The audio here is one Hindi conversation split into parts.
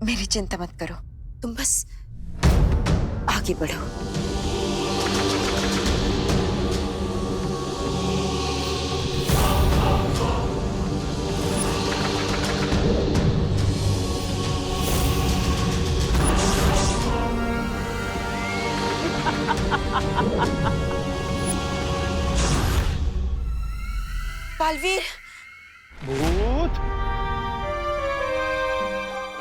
मेरी चिंता मत करो, तुम बस आगे बढ़ो। बालवीर, भूत,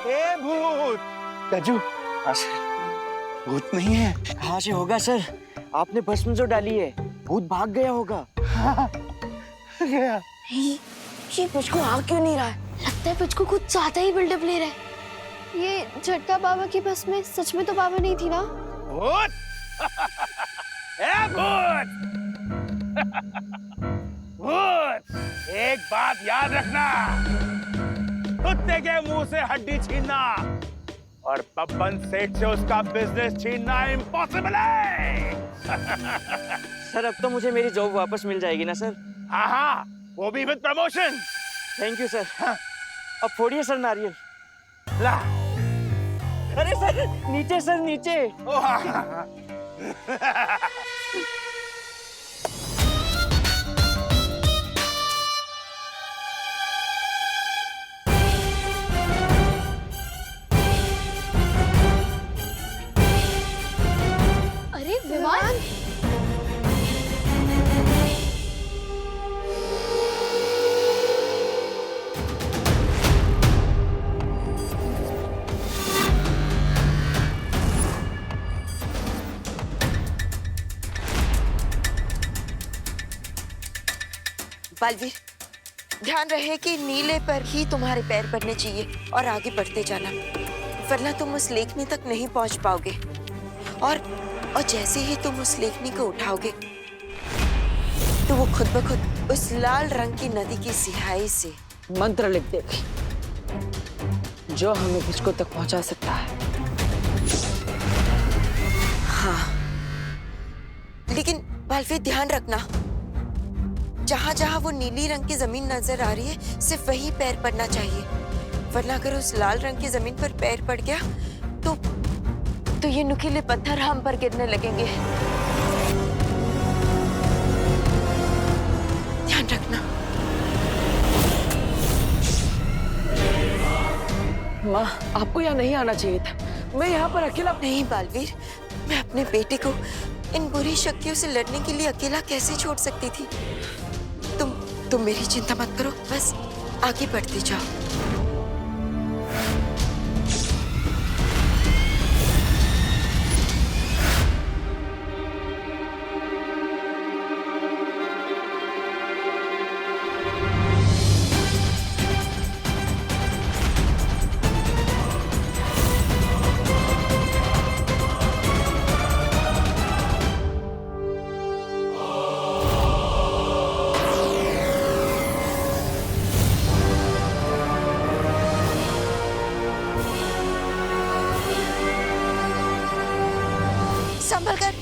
ए भूत। गज्जू, हाँ सर, भूत नहीं है। कहाँ से होगा सर? आपने भस्म जो डाली है, भूत भाग गया होगा। हाँ, गया। ये पिचकू आ क्यों नहीं रहा है? लगता है पिचकू कुछ ज्यादा ही बिल्डअप ले रहा है। ये झटका बाबा की बस में सच में तो बाबा नहीं थी ना? भूत, ए भूत, भूत, एक बात याद रखना, कुत्ते के मुंह से हड्डी छीनना और बब्बन सेठ से उसका बिजनेस छीनना इम्पॉसिबल है। सर अब तो मुझे मेरी जॉब वापस मिल जाएगी ना सर? हाँ हाँ, वो भी with promotion. Thank you sir. अब फोड़िए सर नारियल। ला। अरे सर नीचे सर नीचे। ओ, हाँ, हाँ, हाँ। अरे विमान, बालवीर, ध्यान रहे कि नीले पर ही तुम्हारे पैर पड़ने चाहिए और आगे बढ़ते जाना, वरना तुम उस लेखनी तक नहीं पहुंच पाओगे। और जैसे ही तुम उस लेखनी को उठाओगे तो वो खुद ब खुद उस लाल रंग की नदी की सिहाई से मंत्र लिख देगी जो हमें किसको तक पहुंचा सकता है। हाँ, लेकिन बालवीर ध्यान रखना, जहां जहां वो नीली रंग की जमीन नजर आ रही है सिर्फ वही पैर पड़ना चाहिए, वरना अगर उस लाल रंग की जमीन पर पैर पड़ गया तो ये नुकीले पत्थर हम पर गिरने लगेंगे। ध्यान रखना। माँ, आपको यहाँ नहीं आना चाहिए था। मैं यहाँ पर अकेला। नहीं बालवीर, मैं अपने बेटे को इन बुरी शक्तियों से लड़ने के लिए अकेला कैसे छोड़ सकती थी। तुम मेरी चिंता मत करो, बस आगे बढ़ते जाओ। संभल कर।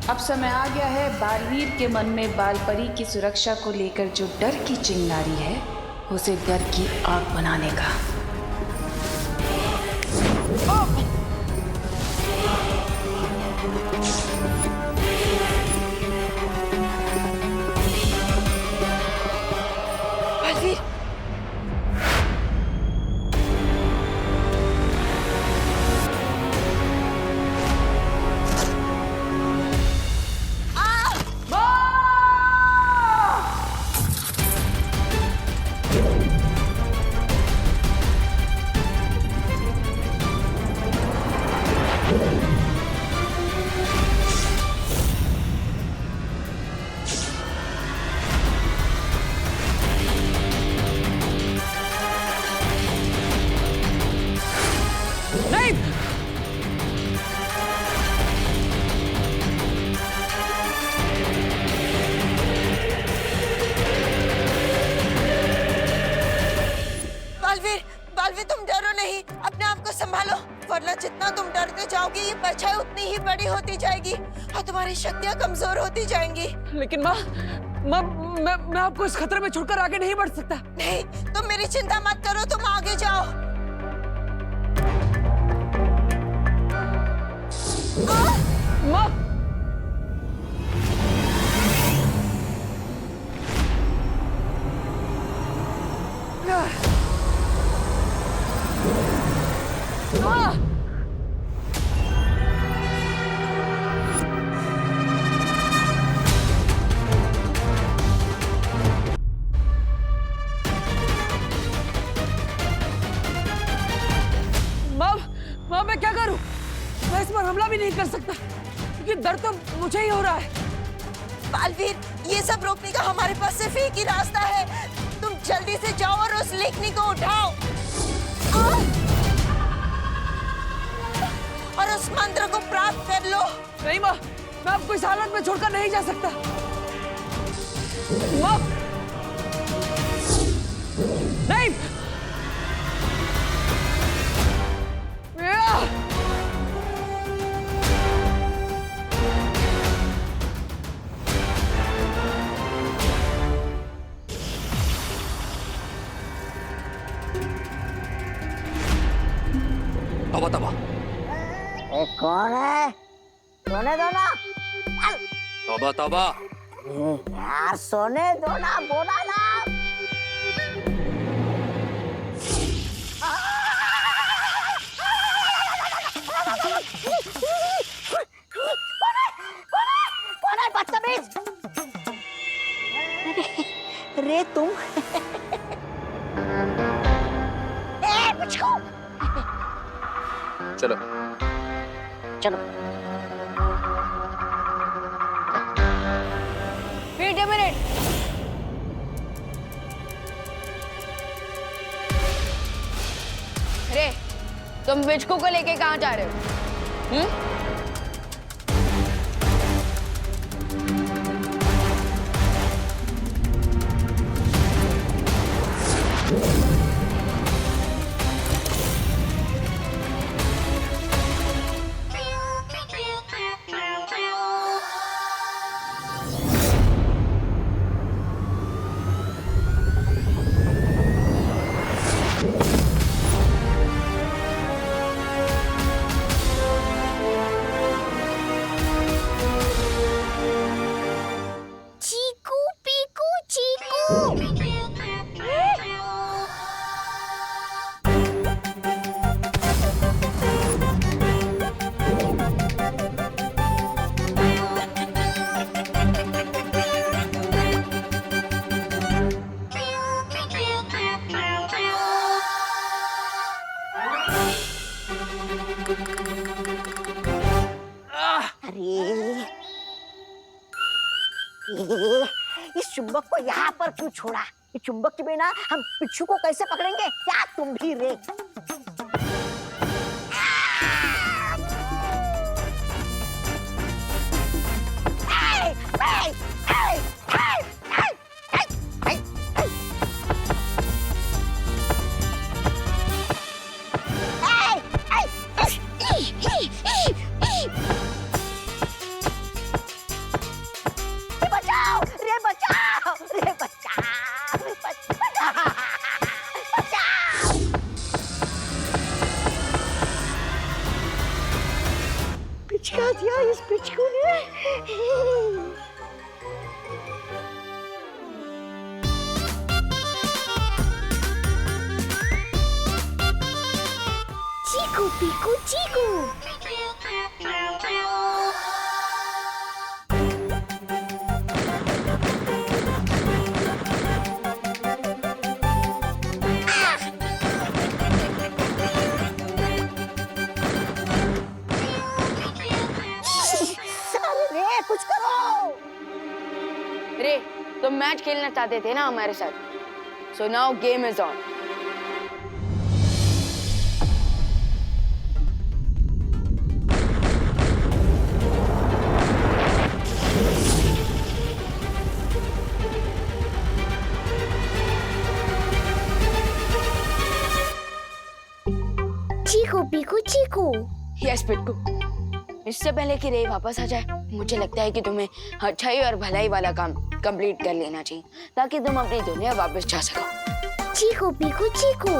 अब समय आ गया है बालवीर के मन में बालपरी की सुरक्षा को लेकर जो डर की चिंगारी है उसे डर की आग बनाने का। बालवीर, बालवीर, तुम डरो नहीं, अपने आप को संभालो, वरना जितना तुम डरते जाओगे ये परछाई उतनी ही बड़ी होती जाएगी और तुम्हारी शक्तियां कमजोर होती जाएंगी। लेकिन माँ, मैं आपको इस खतरे में छोड़कर आगे नहीं बढ़ सकता। नहीं, तुम मेरी चिंता मत करो, तुम आगे जाओ। माँ माँ मैं क्या करूं? मैं इस पर हमला भी नहीं कर सकता क्योंकि दर्द तो मुझे ही हो रहा है। बालवीर, ये सब रोकने का हमारे पास सिर्फ एक ही रास्ता है। तुम जल्दी से जाओ और उस लेखनी को उठाओ और उस मंत्र को प्राप्त कर लो। नहीं माँ, मैं आपको इस हालत में छोड़कर नहीं जा सकता। माँ नहीं। तबा तबा कौन है? सोने दो ना तबा तबा यार, सोने दो ना, बोला ना। कौन है बदतमीज? रे तुम ए मुझको चलो चलो। Wait a minute. अरे तुम बिचकू को लेके कहाँ जा रहे हो? चीकू पीकू चीकू। इस चुंबक को यहाँ पर क्यों छोड़ा? इस चुंबक के बिना हम पिच्छू को कैसे पकड़ेंगे? क्या तुम भी रे? पिचका दिया इस पिचकू ने। चीकू पीकू चीकू। कुछ करो। अरे तुम मैच खेलना चाहते थे ना हमारे साथ, so now game is on. Chiku Piku Chiku. Yes Pitku, इससे पहले कि रे वापस आ जाए, मुझे लगता है कि तुम्हें अच्छाई और भलाई वाला काम कंप्लीट कर लेना चाहिए ताकि तुम अपनी दुनिया वापस जा सको। चीकू पीकू चीकू।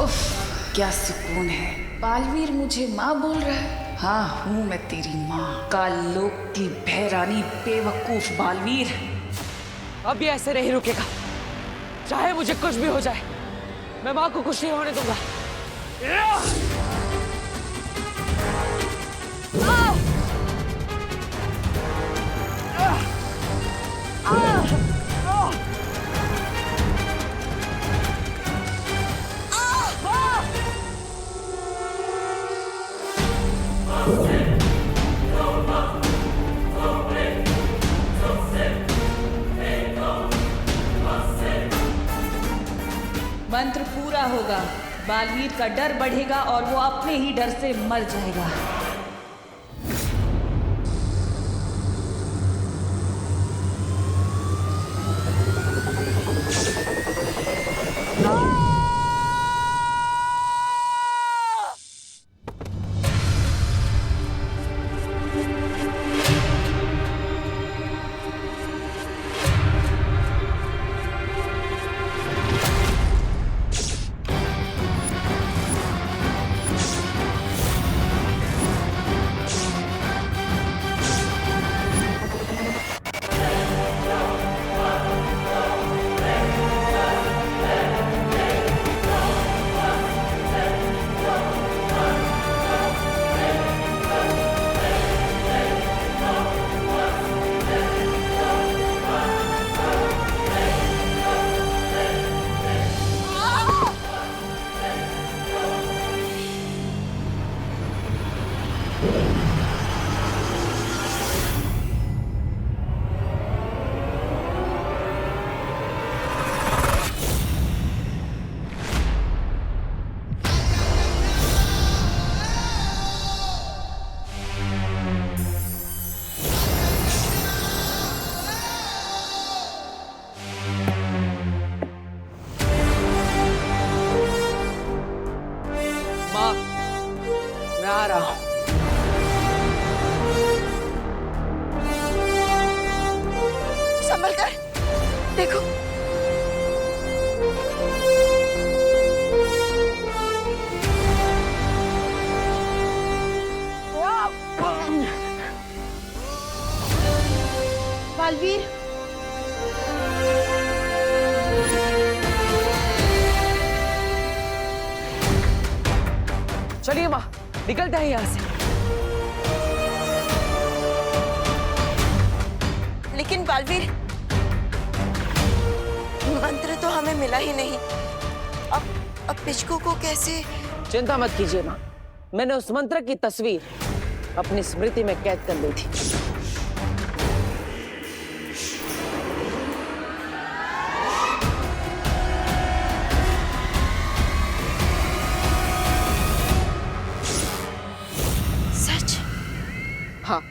उफ, क्या सुकून है। बालवीर मुझे माँ बोल रहा है। हाँ, हूँ मैं तेरी माँ, कालोक की बहरानी बेवकूफ बालवीर। अब ये ऐसे नहीं रुकेगा, चाहे मुझे कुछ भी हो जाए, मैं माँ को कुछ नहीं होने दूंगा। मंत्र पूरा होगा, बालवीर का डर बढ़ेगा और वो अपने ही डर से मर जाएगा। माँ, मैं आ रहा हूँ। संभल कर देखो। बालवीर, चलिए माँ, निकलते हैं यहाँ से। लेकिन बालवीर, मंत्र तो हमें मिला ही नहीं। अब पिचकू को कैसे? चिंता मत कीजिए माँ, मैंने उस मंत्र की तस्वीर अपनी स्मृति में कैद कर ली थी। सच? हाँ,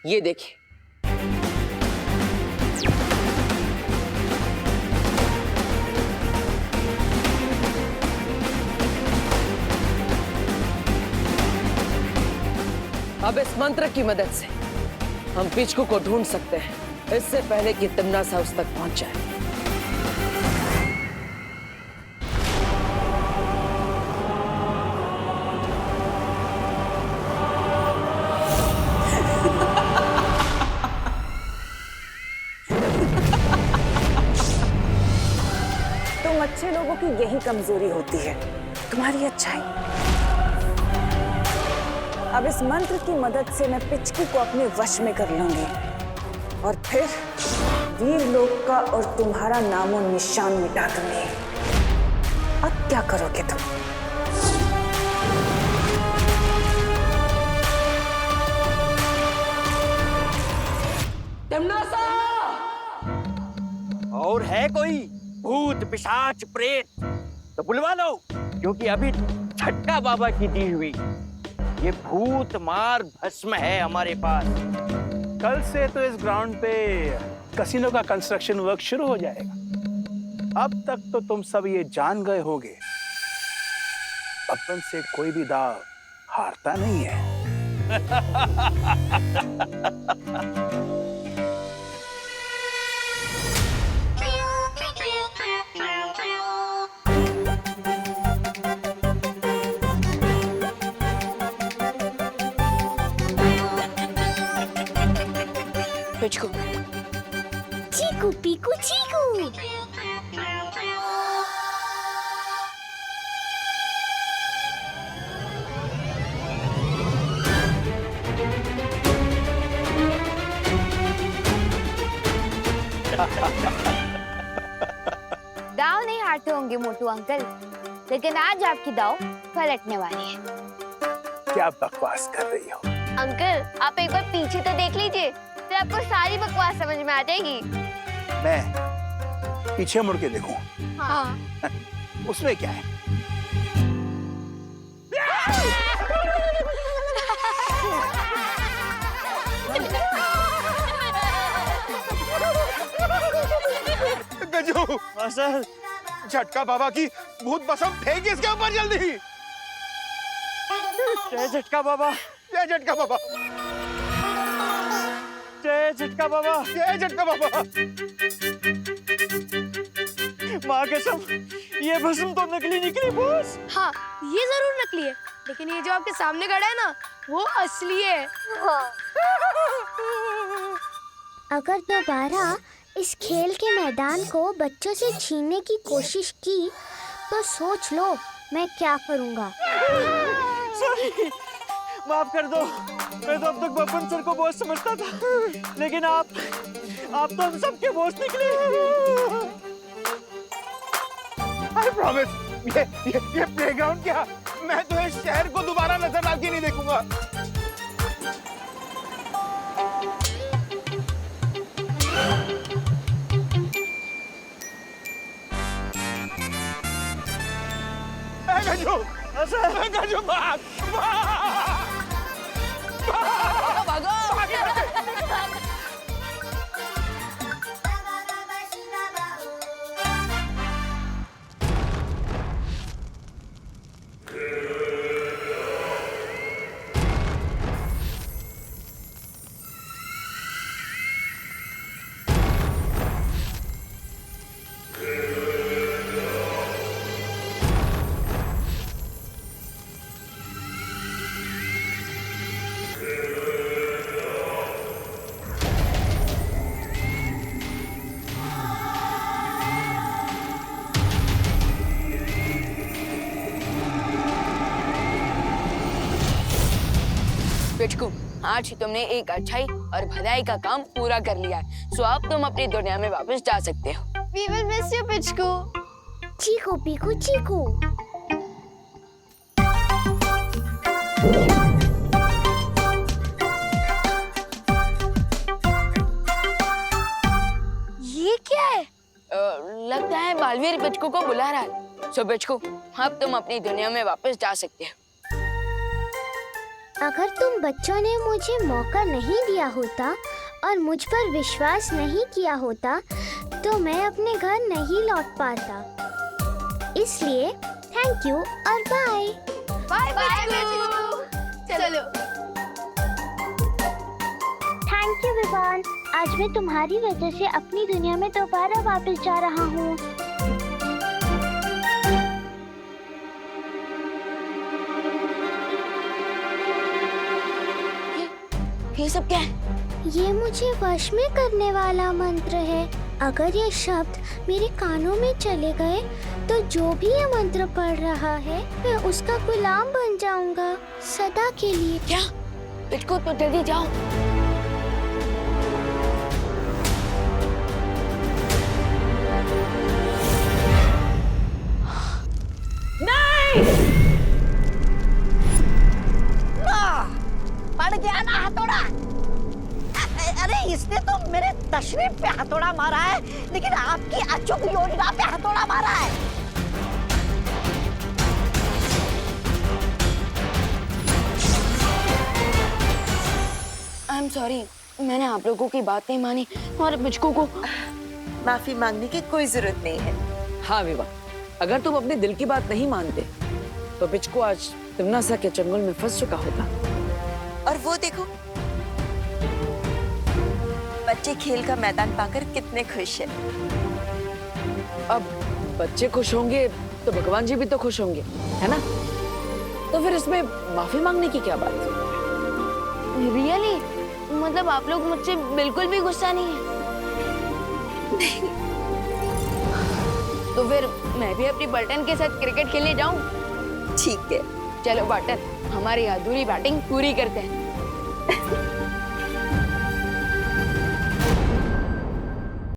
ये देखिए। अब इस मंत्र की मदद से हम पिचकू को ढूंढ सकते हैं, इससे पहले कि तिम्नासा उस तक पहुंच जाए। तुम अच्छे लोगों की यही कमजोरी होती है, तुम्हारी अच्छाई। अब इस मंत्र की मदद से मैं पिचकू को अपने वश में कर लूंगी और फिर वीर लोक का और तुम्हारा नामो निशान मिटा दूंगी। अब क्या करोगे तुम? तिम्नासा! और है कोई भूत पिशाच प्रेत तो बुलवा लो, क्योंकि अभी छट्टा बाबा की दी हुई ये भूत मार भस्म है हमारे पास। कल से तो इस ग्राउंड पे कसिनो का कंस्ट्रक्शन वर्क शुरू हो जाएगा। अब तक तो तुम सब ये जान गए होगे, अपन से कोई भी दाव हारता नहीं है। पिचकू। चीकू पीकू चीकू। दाव नहीं हारते होंगे मोटू अंकल, लेकिन आज आपकी दाव पलटने वाली है। क्या बकवास कर रही हो? अंकल आप एक बार पीछे तो देख लीजिए, फिर आपको सारी बकवास समझ में आ जाएगी। मैं पीछे मुड़ के देखूं? हाँ। उसमें क्या है? गजू, सर झटका बाबा की भूत भस्म फेंक इसके ऊपर जल्दी। जय झटका बाबा, जय झटका बाबा, जय झटका बाबा, जय झटका बाबा। माँ कसम, ये भस्म तो नकली निकली बॉस। हाँ ये जरूर नकली है, लेकिन ये जो आपके सामने खड़ा है ना, वो असली है। अगर दोबारा इस खेल के मैदान को बच्चों से छीनने की कोशिश की तो सोच लो मैं क्या करूँगा। सॉरी, माफ कर दो। मैं तो अब तक बब्बन सर को बॉस समझता था, लेकिन आप तो हम सबके बॉस निकले। I promise, ये प्लेग्राउंड क्या? मैं तो इस शहर को दोबारा नजर डाल के नहीं देखूंगा। गजू, गजू भाग, भागो। पिचकू, आज तुमने एक अच्छाई और भलाई का काम पूरा कर लिया है, सो अब तुम अपनी दुनिया में वापस जा सकते हो। We will miss you, पिचकू। चीकू पीकू चीकू। ये क्या है? लगता है बालवीर पिचकू को बुला रहा है। सो पिचकू, अब तुम अपनी दुनिया में वापस जा सकते हो। अगर तुम बच्चों ने मुझे मौका नहीं दिया होता और मुझ पर विश्वास नहीं किया होता तो मैं अपने घर नहीं लौट पाता। इसलिए थैंक यू और बाय। बाय पिचकू। चलो। थैंक यू विवान, आज मैं तुम्हारी वजह से अपनी दुनिया में दोबारा वापस जा रहा हूँ। ये सब क्या है? ये मुझे वश में करने वाला मंत्र है। अगर ये शब्द मेरे कानों में चले गए तो जो भी ये मंत्र पढ़ रहा है मैं उसका गुलाम बन जाऊंगा सदा के लिए। क्या? पिचकू तो जल्दी जाओ। पड़ गया ना हथौड़ा। अरे इसने तो मेरे तशरीफ पे हथौड़ा मारा है, लेकिन आपकी अचूक योजना पे हथौड़ा मारा है। आई एम सॉरी, मैंने आप लोगों की बात नहीं मानी और पिचकू को माफी मांगने की कोई जरूरत नहीं है। हाँ विवा, अगर तुम अपने दिल की बात नहीं मानते तो पिचकू आज तिमनासा के चंगुल में फंस चुका होता। और वो देखो, बच्चे खेल का मैदान पाकर कितने खुश हैं। अब बच्चे खुश होंगे तो भगवान जी भी तो खुश होंगे, है ना? तो फिर इसमें माफी मांगने की क्या बात? रियली मतलब आप लोग मुझसे बिल्कुल भी गुस्सा नहीं है? तो फिर मैं भी अपनी बर्टन के साथ क्रिकेट खेलने जाऊं? ठीक है। चलो बर्टन, हमारी अधूरी बैटिंग पूरी करते हैं।